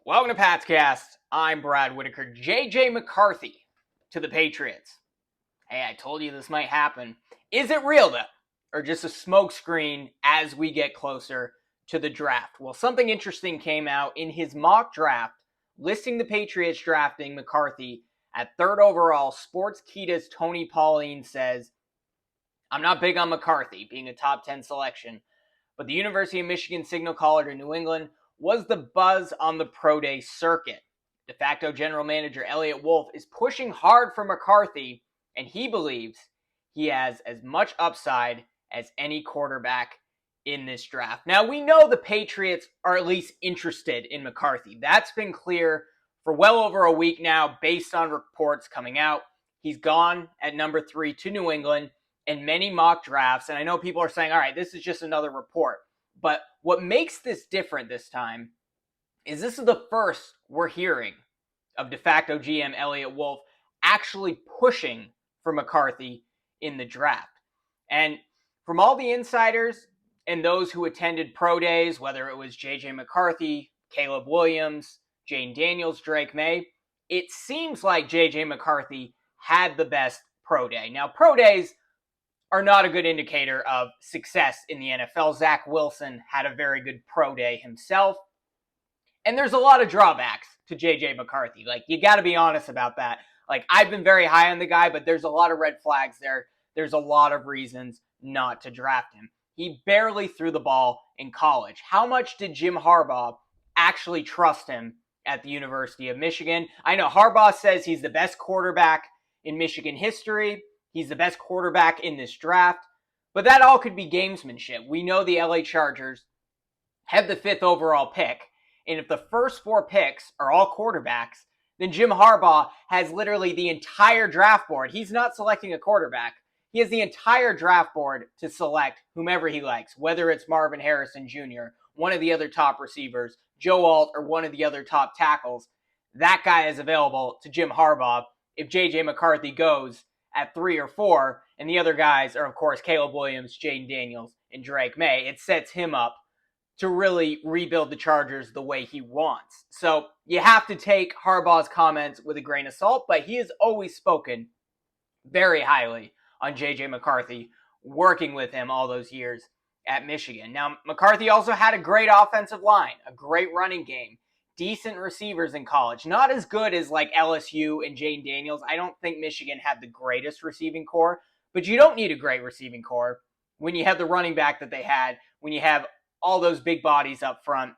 Welcome to Patscast. I'm Brad Whitaker. JJ McCarthy to the Patriots. Hey, I told you this might happen. Is it real though? Or just a smokescreen as we get closer to the draft? Well, something interesting came out in his mock draft listing the Patriots drafting McCarthy at third overall. Sportskeeda's Tony Pauline says, I'm not big on McCarthy being a top 10 selection, but the University of Michigan signal caller to New England was the buzz on the pro day circuit. De facto general manager Eliot Wolf is pushing hard for McCarthy, and he believes he has as much upside as any quarterback in this draft. Now, we know the Patriots are at least interested in McCarthy. That's been clear for well over a week now based on reports coming out. He's gone at number 3 to New England in many mock drafts, and I know people are saying, all right, this is just another report. But what makes this different this time is this is the first we're hearing of de facto GM Eliot Wolf actually pushing for McCarthy in the draft. And from all the insiders and those who attended pro days, whether it was JJ McCarthy, Caleb Williams, Jane Daniels, Drake May, it seems like JJ McCarthy had the best pro day. Now, pro days are not a good indicator of success in the NFL. Zach Wilson had a very good pro day himself. And there's a lot of drawbacks to JJ McCarthy. Like, you got to be honest about that. Like, I've been very high on the guy, but there's a lot of red flags there. There's a lot of reasons not to draft him. He barely threw the ball in college. How much did Jim Harbaugh actually trust him at the University of Michigan? I know Harbaugh says he's the best quarterback in Michigan history. He's the best quarterback in this draft. But that all could be gamesmanship. We know the LA Chargers have the 5th overall pick. And if the first 4 picks are all quarterbacks, then Jim Harbaugh has literally the entire draft board. He's not selecting a quarterback. He has the entire draft board to select whomever he likes, whether it's Marvin Harrison Jr., one of the other top receivers, Joe Alt, or one of the other top tackles. That guy is available to Jim Harbaugh if J.J. McCarthy goes at 3 or 4, and the other guys are, of course, Caleb Williams, Jane Daniels, and Drake May. It sets him up to really rebuild the Chargers the way he wants. So you have to take Harbaugh's comments with a grain of salt, but he has always spoken very highly on J.J. McCarthy, working with him all those years at Michigan. Now, McCarthy also had a great offensive line, a great running game, decent receivers in college. Not as good as like LSU and Jane Daniels. I don't think Michigan had the greatest receiving core, but you don't need a great receiving core when you have the running back that they had, when you have all those big bodies up front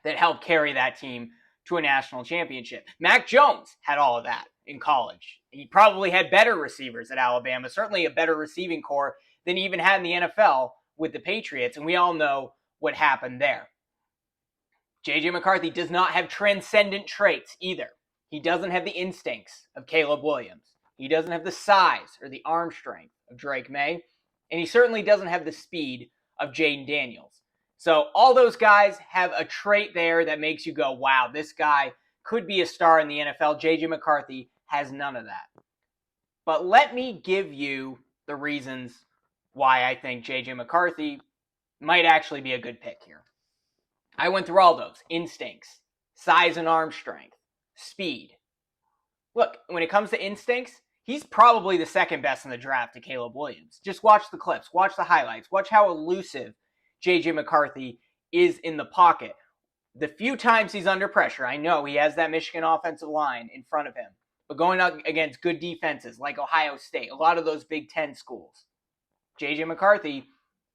that helped carry that team to a national championship. Mac Jones had all of that in college. He probably had better receivers at Alabama, certainly a better receiving core than he even had in the NFL with the Patriots, and we all know what happened there. J.J. McCarthy does not have transcendent traits either. He doesn't have the instincts of Caleb Williams. He doesn't have the size or the arm strength of Drake May, and he certainly doesn't have the speed of Jaden Daniels. So all those guys have a trait there that makes you go, wow, this guy could be a star in the NFL. J.J. McCarthy has none of that. But let me give you the reasons why I think J.J. McCarthy might actually be a good pick here. I went through all those. Instincts, size and arm strength, speed. Look, when it comes to instincts, he's probably the second best in the draft to Caleb Williams. Just watch the clips, watch the highlights, watch how elusive J.J. McCarthy is in the pocket. The few times he's under pressure, I know he has that Michigan offensive line in front of him, but going up against good defenses like Ohio State, a lot of those Big Ten schools, J.J. McCarthy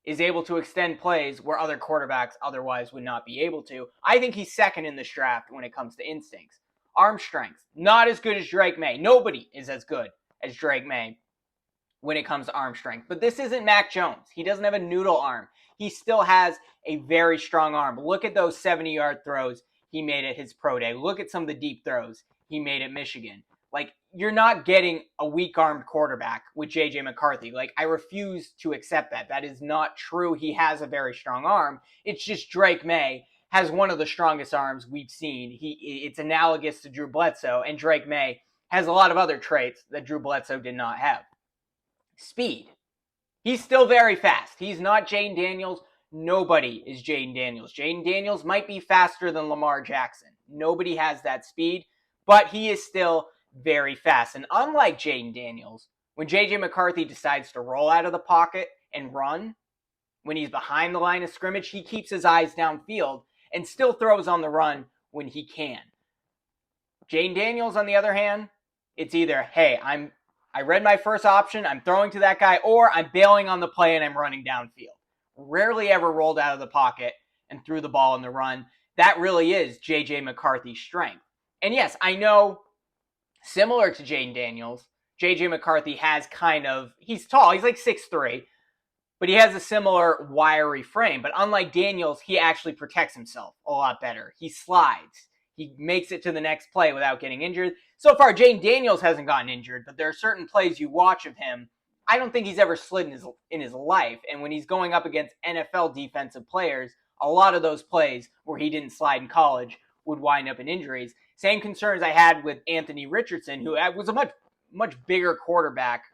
is able to extend plays where other quarterbacks otherwise would not be able to. I think he's second in this draft when it comes to instincts. Arm strength, not as good as Drake May. Nobody is as good as Drake May when it comes to arm strength. But this isn't Mac Jones. He doesn't have a noodle arm. He still has a very strong arm. Look at those 70-yard throws he made at his pro day. Look at some of the deep throws he made at Michigan. Like, you're not getting a weak-armed quarterback with J.J. McCarthy. Like, I refuse to accept that. That is not true. He has a very strong arm. It's just Drake May has one of the strongest arms we've seen. It's analogous to Drew Bledsoe, and Drake May has a lot of other traits that Drew Bledsoe did not have. Speed. He's still very fast. He's not Jane Daniels. Nobody is Jane Daniels. Jane Daniels might be faster than Lamar Jackson. Nobody has that speed, but he is still very fast. And unlike Jaden Daniels, when J.J. McCarthy decides to roll out of the pocket and run, when he's behind the line of scrimmage, he keeps his eyes downfield and still throws on the run when he can. Jaden Daniels, on the other hand, it's either, hey, I read my first option, I'm throwing to that guy, or I'm bailing on the play and I'm running downfield. Rarely ever rolled out of the pocket and threw the ball in the run. That really is J.J. McCarthy's strength. And yes, I know, similar to Jaden Daniels, J.J. McCarthy has he's tall, he's like 6'3", but he has a similar wiry frame. But unlike Daniels, he actually protects himself a lot better. He slides. He makes it to the next play without getting injured. So far, Jaden Daniels hasn't gotten injured, but there are certain plays you watch of him. I don't think he's ever slid in his life. And when he's going up against NFL defensive players, a lot of those plays where he didn't slide in college would wind up in injuries. Same concerns I had with Anthony Richardson, who was a much bigger quarterback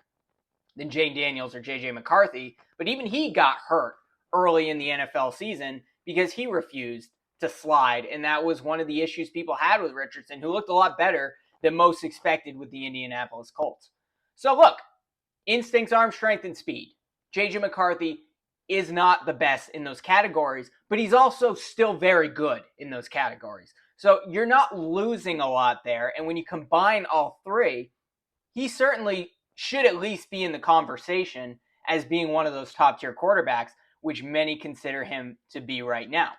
than Jaden Daniels or J.J. McCarthy, but even he got hurt early in the NFL season because he refused to slide, and that was one of the issues people had with Richardson, who looked a lot better than most expected with the Indianapolis Colts. So look, instincts, arm strength, and speed. J.J. McCarthy is not the best in those categories, but he's also still very good in those categories. So you're not losing a lot there, and when you combine all three, he certainly should at least be in the conversation as being one of those top-tier quarterbacks, which many consider him to be right now.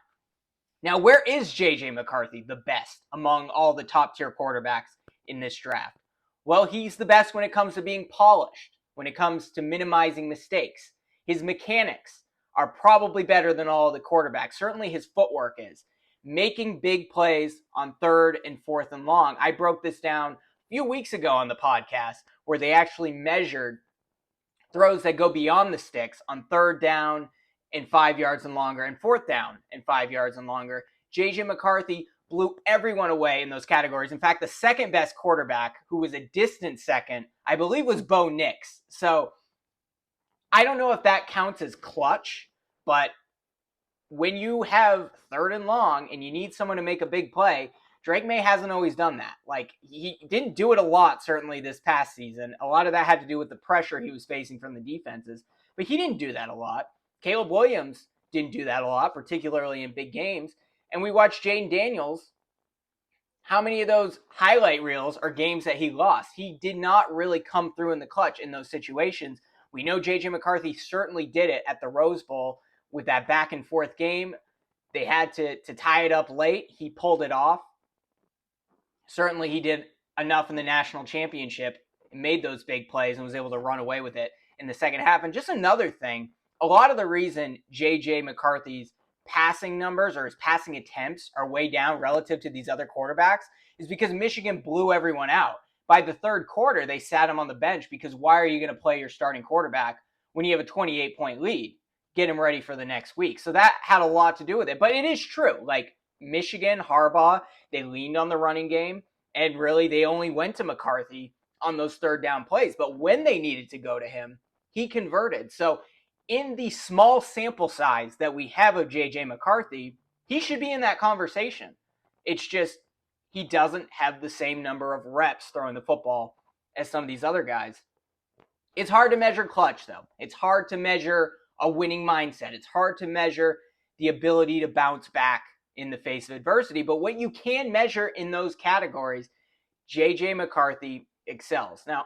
Now, where is J.J. McCarthy the best among all the top-tier quarterbacks in this draft? Well, he's the best when it comes to being polished, when it comes to minimizing mistakes. His mechanics are probably better than all the quarterbacks. Certainly his footwork is. Making big plays on 3rd and 4th and long. I broke this down a few weeks ago on the podcast where they actually measured throws that go beyond the sticks on 3rd down and 5 yards and longer, and 4th down and 5 yards and longer. J.J. McCarthy blew everyone away in those categories. In fact, the second best quarterback, who was a distant second, I believe was Bo Nix. So I don't know if that counts as clutch, but when you have 3rd and long and you need someone to make a big play, Drake May hasn't always done that. Like, he didn't do it a lot, certainly, this past season. A lot of that had to do with the pressure he was facing from the defenses, but he didn't do that a lot. Caleb Williams didn't do that a lot, particularly in big games. And we watched Jaden Daniels. How many of those highlight reels are games that he lost? He did not really come through in the clutch in those situations. We know J.J. McCarthy certainly did it at the Rose Bowl with that back and forth game. They had to tie it up late. He pulled it off. Certainly he did enough in the national championship and made those big plays and was able to run away with it in the second half. And just another thing, a lot of the reason J.J. McCarthy's passing numbers or his passing attempts are way down relative to these other quarterbacks is because Michigan blew everyone out. By the 3rd quarter, they sat him on the bench because why are you going to play your starting quarterback when you have a 28-point lead? Get him ready for the next week. So that had a lot to do with it. But it is true. Like, Michigan, Harbaugh, they leaned on the running game, and really they only went to McCarthy on those 3rd down plays. But when they needed to go to him, he converted. So in the small sample size that we have of J.J. McCarthy, he should be in that conversation. It's just he doesn't have the same number of reps throwing the football as some of these other guys. It's hard to measure clutch, though. It's hard to measure a winning mindset. It's hard to measure the ability to bounce back in the face of adversity. But what you can measure in those categories, J.J. McCarthy excels. Now,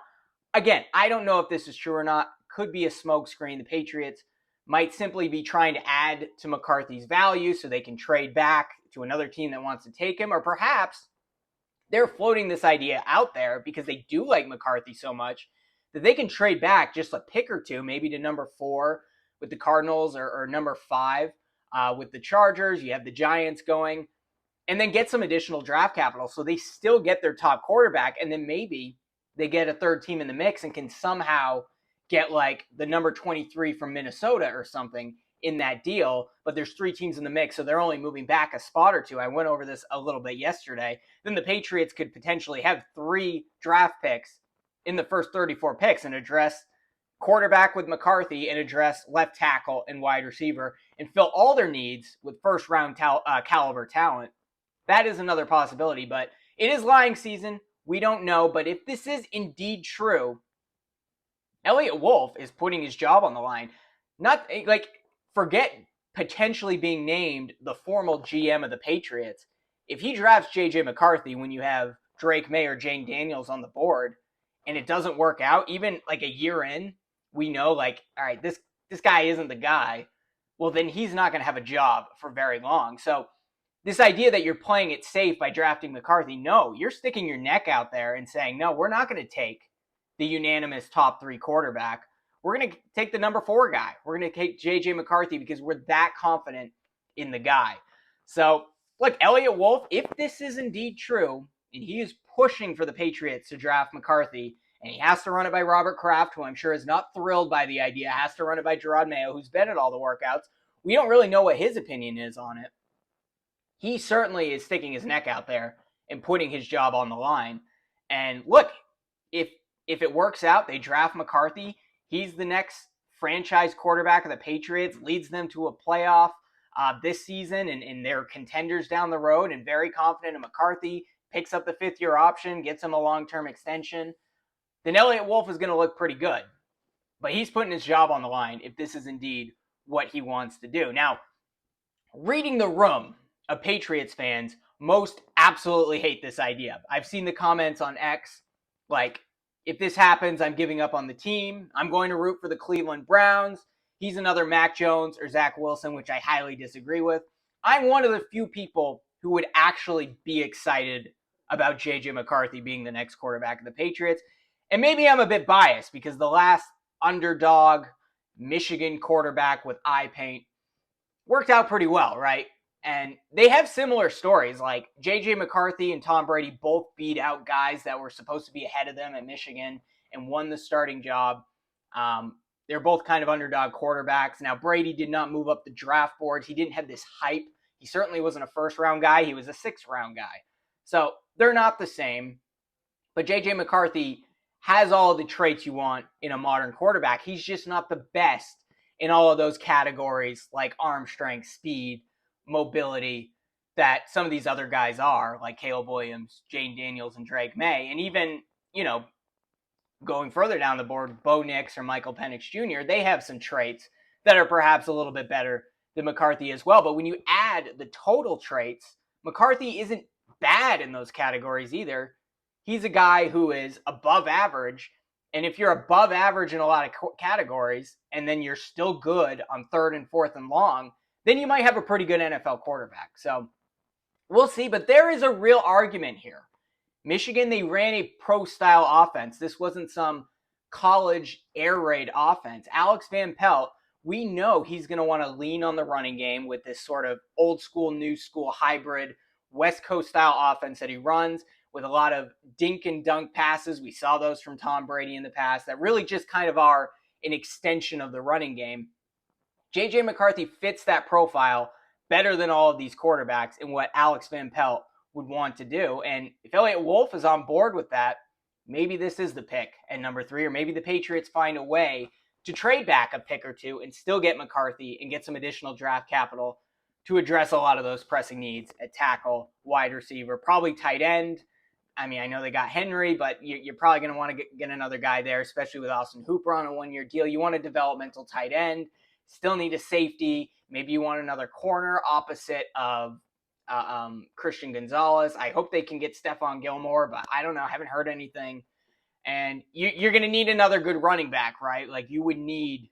again, I don't know if this is true or not. Could be a smokescreen. The Patriots might simply be trying to add to McCarthy's value so they can trade back to another team that wants to take him. Or perhaps they're floating this idea out there because they do like McCarthy so much that they can trade back just a pick or two, maybe to number 4 with the Cardinals or number 5 with the Chargers. You have the Giants going, and then get some additional draft capital so they still get their top quarterback, and then maybe they get a 3rd team in the mix and can somehow get like the number 23 from Minnesota or something in that deal. But there's 3 teams in the mix, so they're only moving back a spot or 2. I went over this a little bit yesterday. Then the Patriots could potentially have 3 draft picks in the first 34 picks and address quarterback with McCarthy and address left tackle and wide receiver and fill all their needs with first-round caliber talent. that is another possibility. But it is lying season. We don't know. But if this is indeed true, Eliot Wolf is putting his job on the line. Not like, forget potentially being named the formal GM of the Patriots. If he drafts JJ McCarthy when you have Drake May or Jane Daniels on the board and it doesn't work out, even like a year in, we know like, all right, this guy isn't the guy. Well, then he's not going to have a job for very long. So this idea that you're playing it safe by drafting McCarthy, no, you're sticking your neck out there and saying, no, we're not going to take the unanimous top 3 quarterback. We're going to take the number 4 guy. We're going to take J.J. McCarthy because we're that confident in the guy. So, look, Eliot Wolf, if this is indeed true, and he is pushing for the Patriots to draft McCarthy, and he has to run it by Robert Kraft, who I'm sure is not thrilled by the idea, has to run it by Gerard Mayo, who's been at all the workouts. We don't really know what his opinion is on it. He certainly is sticking his neck out there and putting his job on the line. And look, if it works out, they draft McCarthy, he's the next franchise quarterback of the Patriots, leads them to a playoff this season, and they're contenders down the road and very confident in McCarthy, picks up the 5th-year option, gets him a long-term extension, then Eliot Wolf is going to look pretty good. But he's putting his job on the line if this is indeed what he wants to do. Now, reading the room of Patriots fans, most absolutely hate this idea. I've seen the comments on X like, if this happens, I'm giving up on the team. I'm going to root for the Cleveland Browns. He's another Mac Jones or Zach Wilson, which I highly disagree with. I'm one of the few people who would actually be excited about J.J. McCarthy being the next quarterback of the Patriots. And maybe I'm a bit biased because the last underdog Michigan quarterback with eye paint worked out pretty well, right? And they have similar stories. Like J.J. McCarthy and Tom Brady both beat out guys that were supposed to be ahead of them at Michigan and won the starting job. They're both kind of underdog quarterbacks. Now, Brady did not move up the draft boards. He didn't have this hype. He certainly wasn't a first-round guy. He was a 6th-round guy. So they're not the same. But J.J. McCarthy has all the traits you want in a modern quarterback. He's just not the best in all of those categories like arm strength, speed, mobility that some of these other guys are, like Caleb Williams, Jane Daniels, and Drake May. And even, going further down the board, Bo Nix or Michael Penix Jr., they have some traits that are perhaps a little bit better than McCarthy as well. But when you add the total traits, McCarthy isn't bad in those categories either. He's a guy who is above average. And if you're above average in a lot of categories, and then you're still good on 3rd and 4th and long, then you might have a pretty good NFL quarterback. So we'll see. But there is a real argument here. Michigan, they ran a pro-style offense. This wasn't some college air raid offense. Alex Van Pelt, we know he's going to want to lean on the running game with this sort of old school, new school hybrid West Coast style offense that he runs with a lot of dink and dunk passes. We saw those from Tom Brady in the past that really just kind of are an extension of the running game. J.J. McCarthy fits that profile better than all of these quarterbacks in what Alex Van Pelt would want to do. And if Eliot Wolf is on board with that, maybe this is the pick at number 3, or maybe the Patriots find a way to trade back a pick or two and still get McCarthy and get some additional draft capital to address a lot of those pressing needs at tackle, wide receiver, probably tight end. I mean, I know they got Henry, but you're probably going to want to get another guy there, especially with Austin Hooper on a 1-year deal. You want a developmental tight end, still need a safety. Maybe you want another corner opposite of Christian Gonzalez. I hope they can get Stephon Gilmore, but I don't know. I haven't heard anything. And you're going to need another good running back, right? Like you would need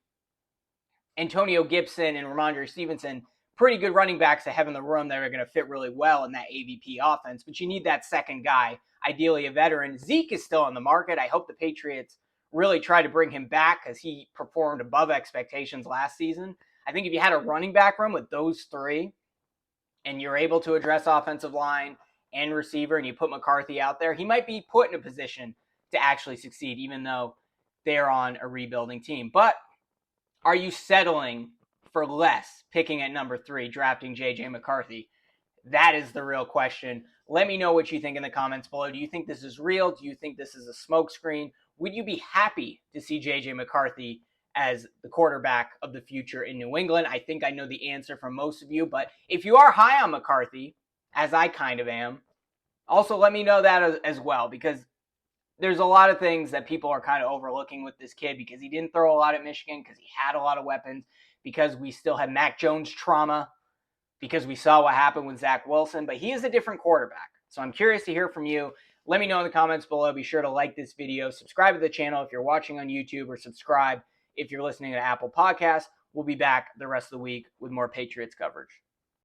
Antonio Gibson and Ramondre Stevenson, pretty good running backs to have in the room that are going to fit really well in that AVP offense. But you need that second guy, ideally a veteran. Zeke is still on the market. I hope the Patriots really try to bring him back because he performed above expectations last season. I think if you had a running back room with those 3 and you're able to address offensive line and receiver and you put McCarthy out there, he might be put in a position to actually succeed, even though they're on a rebuilding team. But are you settling for less, picking at number 3, drafting J.J. McCarthy? That is the real question. Let me know what you think in the comments below. Do you think this is real? Do you think this is a smokescreen? Would you be happy to see J.J. McCarthy as the quarterback of the future in New England? I think I know the answer from most of you, but if you are high on McCarthy, as I kind of am. Also, let me know that as well, because there's a lot of things that people are kind of overlooking with this kid, because he didn't throw a lot at Michigan, because he had a lot of weapons, because we still had Mac Jones trauma, because we saw what happened with Zach Wilson, but he is a different quarterback. So I'm curious to hear from you. Let me know in the comments below. Be sure to like this video, subscribe to the channel if you're watching on YouTube, or subscribe if you're listening to Apple Podcasts. We'll be back the rest of the week with more Patriots coverage.